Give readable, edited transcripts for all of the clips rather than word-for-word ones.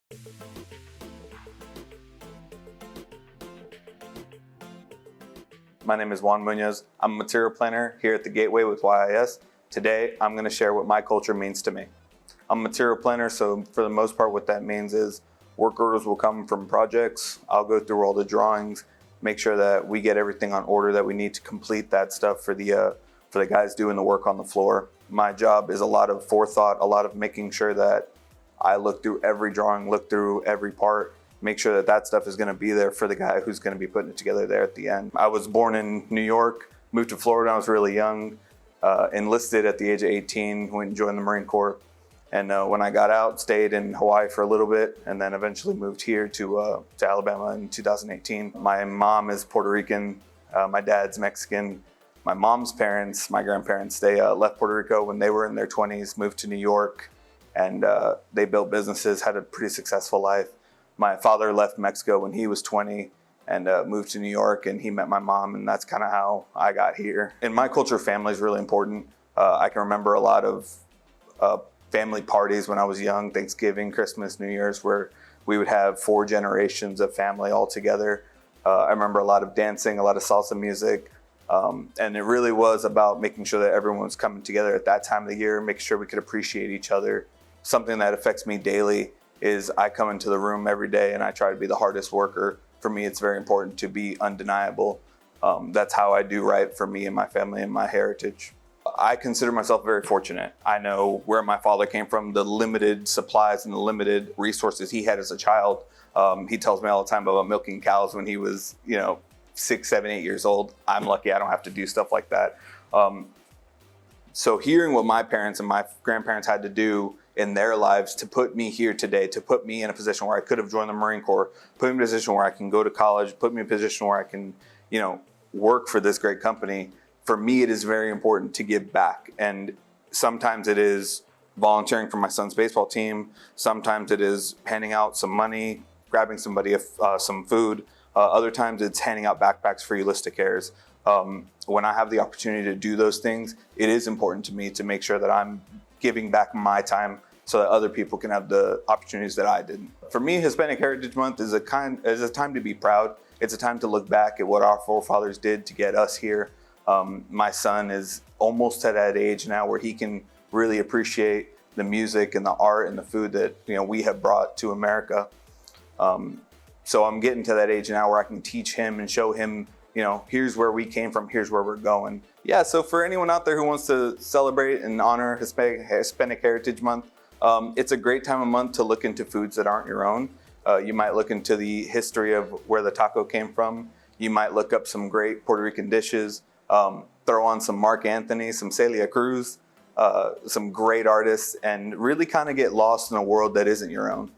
My name is Juan Munoz. I'm a material planner here at the Gateway with YIS. Today, I'm going to share what my culture means to me. I'm a material planner, so for the most part, what that means is work orders will come from projects. I'll go through all the drawings, make sure that we get everything on order that we need to complete that stuff for the guys doing the work on the floor. My job is a lot of forethought, a lot of making sure that I look through every drawing, look through every part, make sure that that stuff is going to be there for the guy who's going to be putting it together there at the end. I was born in New York, moved to Florida when I was really young, enlisted at the age of 18, went and joined the Marine Corps. And when I got out, stayed in Hawaii for a little bit, and then eventually moved here to Alabama in 2018. My mom is Puerto Rican, my dad's Mexican. My mom's parents, my grandparents, they left Puerto Rico when they were in their 20s, moved to New York, and they built businesses, had a pretty successful life. My father left Mexico when he was 20 and moved to New York, and he met my mom, and that's kind of how I got here. In my culture, family is really important. I can remember a lot of family parties when I was young, Thanksgiving, Christmas, New Year's, where we would have 4 generations of family all together. I remember a lot of dancing, a lot of salsa music, and it really was about making sure that everyone was coming together at that time of the year, making sure we could appreciate each other. Something that affects me daily is I come into the room every day and I try to be the hardest worker. For me, it's very important to be undeniable. That's how I do right for me and my family and my heritage. I consider myself very fortunate. I know where my father came from, the limited supplies and the limited resources he had as a child. He tells me all the time about milking cows when he was, 6, 7, 8 years old. I'm lucky I don't have to do stuff like that. So hearing what my parents and my grandparents had to do in their lives to put me here today, to put me in a position where I could have joined the Marine Corps, put me in a position where I can go to college, put me in a position where I can, work for this great company. For me, it is very important to give back. And sometimes it is volunteering for my son's baseball team. Sometimes it is handing out some money, grabbing somebody some food. Other times it's handing out backpacks for Yulista Cares. When I have the opportunity to do those things, it is important to me to make sure that I'm giving back my time so that other people can have the opportunities that I didn't. For me, Hispanic Heritage Month is a time to be proud. It's a time to look back at what our forefathers did to get us here. My son is almost at that age now where he can really appreciate the music and the art and the food that we have brought to America. So I'm getting to that age now where I can teach him and show him, here's where we came from, here's where we're going. Yeah, so for anyone out there who wants to celebrate and honor Hispanic Heritage Month, it's a great time of month to look into foods that aren't your own. You might look into the history of where the taco came from. You might look up some great Puerto Rican dishes, throw on some Marc Anthony, some Celia Cruz, some great artists, and really kind of get lost in a world that isn't your own.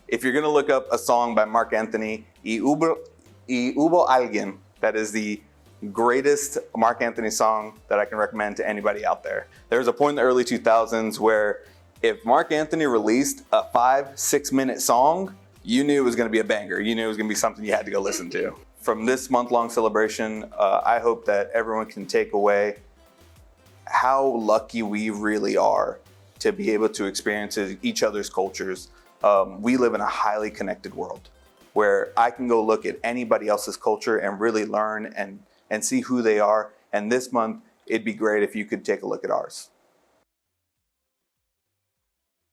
If you're gonna look up a song by Marc Anthony, Y Hubo Alguien, that is the greatest Marc Anthony song that I can recommend to anybody out there. There was a point in the early 2000s where if Marc Anthony released a 5-6 minute song, you knew it was gonna be a banger. You knew it was gonna be something you had to go listen to. From this month-long celebration, I hope that everyone can take away how lucky we really are to be able to experience each other's cultures. We live in a highly connected world where I can go look at anybody else's culture and really learn and see who they are. And this month, it'd be great if you could take a look at ours.